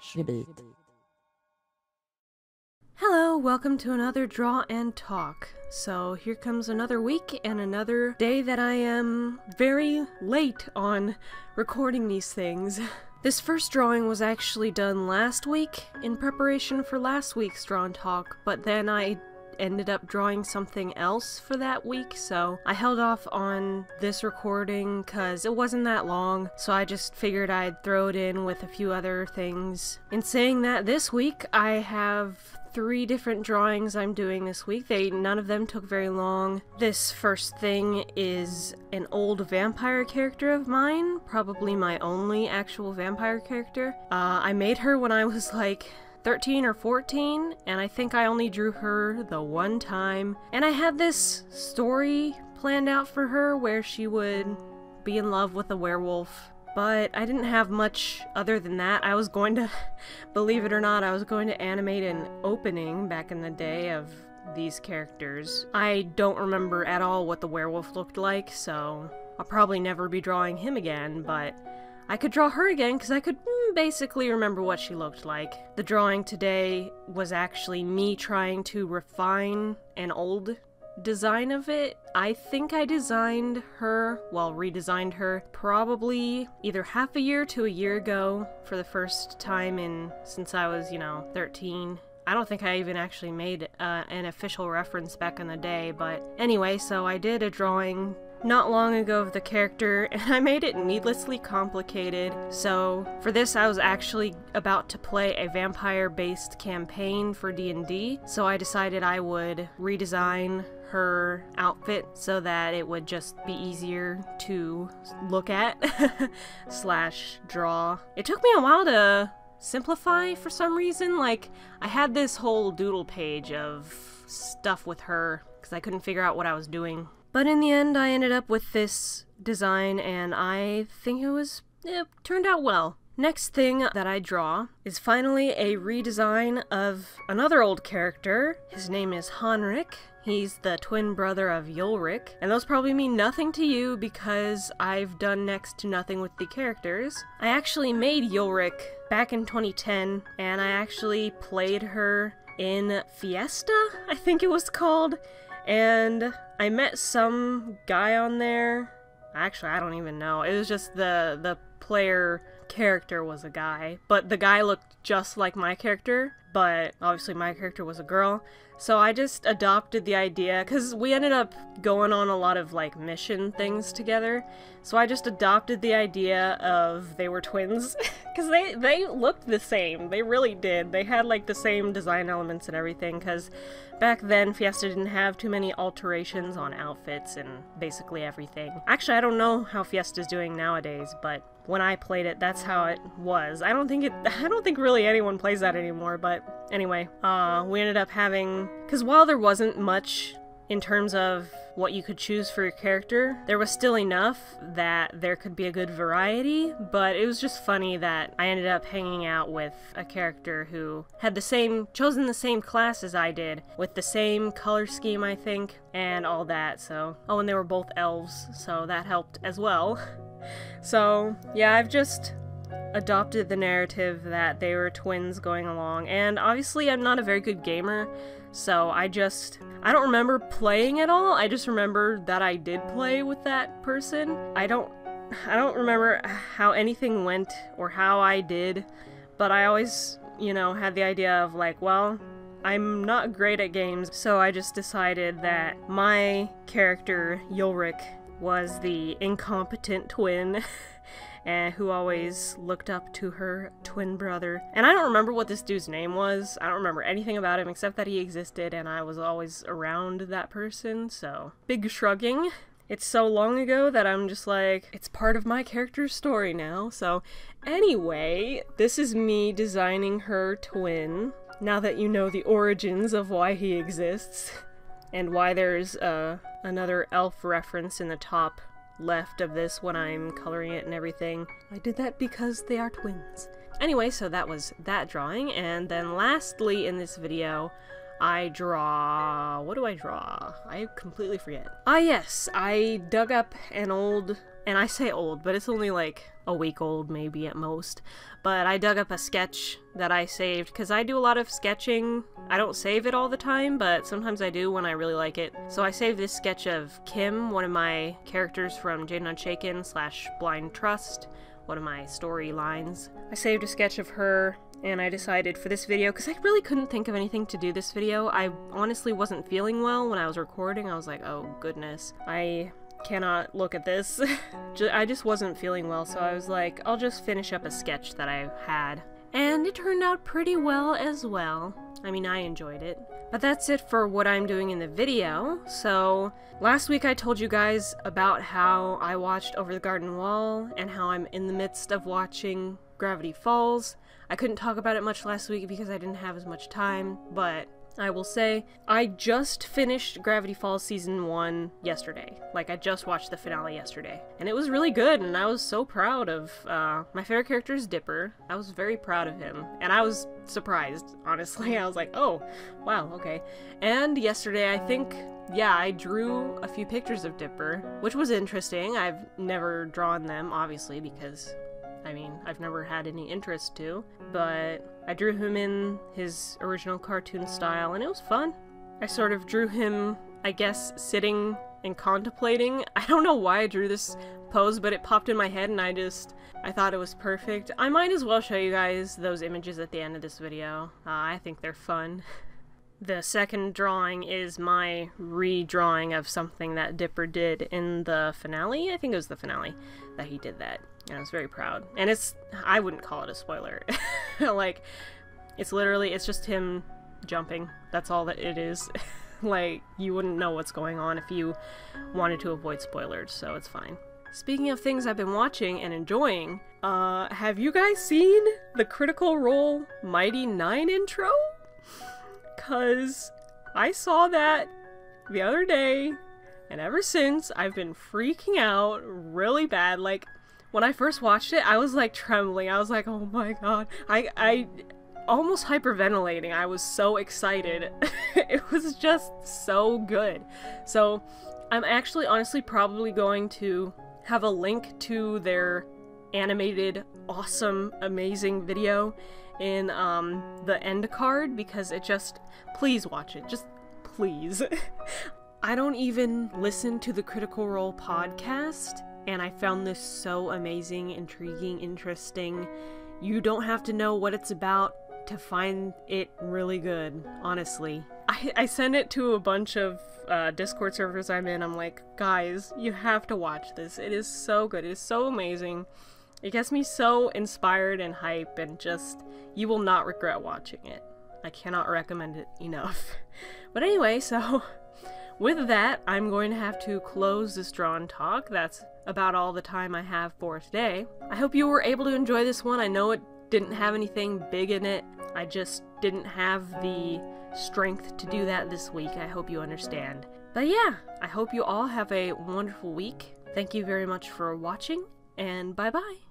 Shibit. Hello, welcome to another Draw and Talk. So here comes another week and another day that I am very late on recording these things. This first drawing was actually done last week in preparation for last week's Draw and Talk, but then I ended up drawing something else for that week, so I held off on this recording because it wasn't that long, so I just figured I'd throw it in with a few other things. In saying that, this week I have 3 different drawings I'm doing this week. None of them took very long. This first thing is an old vampire character of mine, probably my only actual vampire character. I made her when I was like 13 or 14, and I think I only drew her the one time. And I had this story planned out for her where she would be in love with a werewolf, but I didn't have much other than that. I was going to, believe it or not, I was going to animate an opening back in the day of these characters. I don't remember at all what the werewolf looked like, so I'll probably never be drawing him again, but I could draw her again because I could basically remember what she looked like. The drawing today was actually me trying to refine an old design of it. I think I designed her, well, redesigned her, probably either half a year to a year ago for the first time since I was, 13. I don't think I even actually made an official reference back in the day, but anyway, so I did a drawing not long ago of the character, and I made it needlessly complicated. So for this, I was actually about to play a vampire-based campaign for D&D, so I decided I would redesign her outfit so that it would just be easier to look at slash draw. It took me a while to simplify for some reason. Like, I had this whole doodle page of stuff with her because I couldn't figure out what I was doing. But in the end, I ended up with this design, and I think it turned out well. Next thing that I draw is finally a redesign of another old character. His name is Henrik. He's the twin brother of Ulrich, and those probably mean nothing to you because I've done next to nothing with the characters. I actually made Ulrich back in 2010, and I actually played her in Fiesta, I think it was called, and I met some guy on there. Actually, I don't even know. It was just the player character was a guy, but the guy looked just like my character, but obviously my character was a girl. So I just adopted the idea, because we ended up going on a lot of like mission things together, so I just adopted the idea of they were twins, because they looked the same. They really did. They had like the same design elements and everything, because back then Fiesta didn't have too many alterations on outfits and basically everything. Actually, I don't know how Fiesta's doing nowadays, but when I played it, that's how it was. I don't think really anyone plays that anymore, but anyway, we ended up having, because while there wasn't much in terms of what you could choose for your character, there was still enough that there could be a good variety, but it was just funny that I ended up hanging out with a character who had chosen the same class as I did, with the same color scheme, I think, and all that, so. Oh, and they were both elves, so that helped as well. So, yeah, I've just adopted the narrative that they were twins going along, and obviously I'm not a very good gamer, so I don't remember playing at all. I just remember that I did play with that person. I don't remember how anything went or how I did, but I always, had the idea of like, well, I'm not great at games, so I just decided that my character, Ulrich, was the incompetent twin and who always looked up to her twin brother. And I don't remember what this dude's name was. I don't remember anything about him except that he existed and I was always around that person, so big shrugging. It's so long ago that I'm just like, it's part of my character's story now. So anyway, this is me designing her twin, now that you know the origins of why he exists and why there's another elf reference in the top left of this when I'm coloring it and everything. I did that because they are twins. Anyway, so that was that drawing, and then lastly in this video, I draw... what do I draw? I completely forget. Ah yes, I dug up an old... and I say old, but it's only like a week old maybe at most. But I dug up a sketch that I saved, because I do a lot of sketching. I don't save it all the time, but sometimes I do when I really like it. So I saved this sketch of Kim, one of my characters from Jade and Unshaken / Blind Trust, one of my storylines. I saved a sketch of her, and I decided for this video, because I really couldn't think of anything to do this video. I honestly wasn't feeling well when I was recording. I was like, oh goodness, I cannot look at this. I just wasn't feeling well, so I was like, I'll just finish up a sketch that I had. And it turned out pretty well as well. I mean, I enjoyed it. But that's it for what I'm doing in the video. So, last week I told you guys about how I watched Over the Garden Wall, and how I'm in the midst of watching Gravity Falls. I couldn't talk about it much last week because I didn't have as much time, but I will say, I just finished Gravity Falls Season 1 yesterday. Like, I just watched the finale yesterday. And it was really good, and I was so proud of, my favorite character is Dipper. I was very proud of him. And I was surprised, honestly. I was like, oh, wow, okay. And yesterday, I think, yeah, I drew a few pictures of Dipper, which was interesting. I've never drawn them, obviously, because... I mean, I've never had any interest to, but I drew him in his original cartoon style, and it was fun. I sort of drew him, I guess, sitting and contemplating. I don't know why I drew this pose, but it popped in my head, and I thought it was perfect. I might as well show you guys those images at the end of this video. I think they're fun. The second drawing is my redrawing of something that Dipper did in the finale. I think it was the finale that he did that. And I was very proud. And I wouldn't call it a spoiler. Like, it's just him jumping. That's all that it is. Like, you wouldn't know what's going on if you wanted to avoid spoilers, so it's fine. Speaking of things I've been watching and enjoying, have you guys seen the Critical Role Mighty 9 intro? 'Cause I saw that the other day, and ever since, I've been freaking out really bad. Like, when I first watched it, I was like trembling. I was like, oh my god. I almost hyperventilating. I was so excited. It was just so good. So, I'm actually honestly probably going to have a link to their animated, awesome, amazing video in the end card, because please watch it. Just please. I don't even listen to the Critical Role podcast, and I found this so amazing, intriguing, interesting. You don't have to know what it's about to find it really good, honestly. I send it to a bunch of Discord servers I'm in. I'm like, guys, you have to watch this. It is so good. It is so amazing. It gets me so inspired and hype, and just, you will not regret watching it. I cannot recommend it enough. But anyway, so with that, I'm going to have to close this Draw and Talk. That's about all the time I have for today. I hope you were able to enjoy this one. I know it didn't have anything big in it. I just didn't have the strength to do that this week. I hope you understand. But yeah, I hope you all have a wonderful week. Thank you very much for watching, and bye-bye.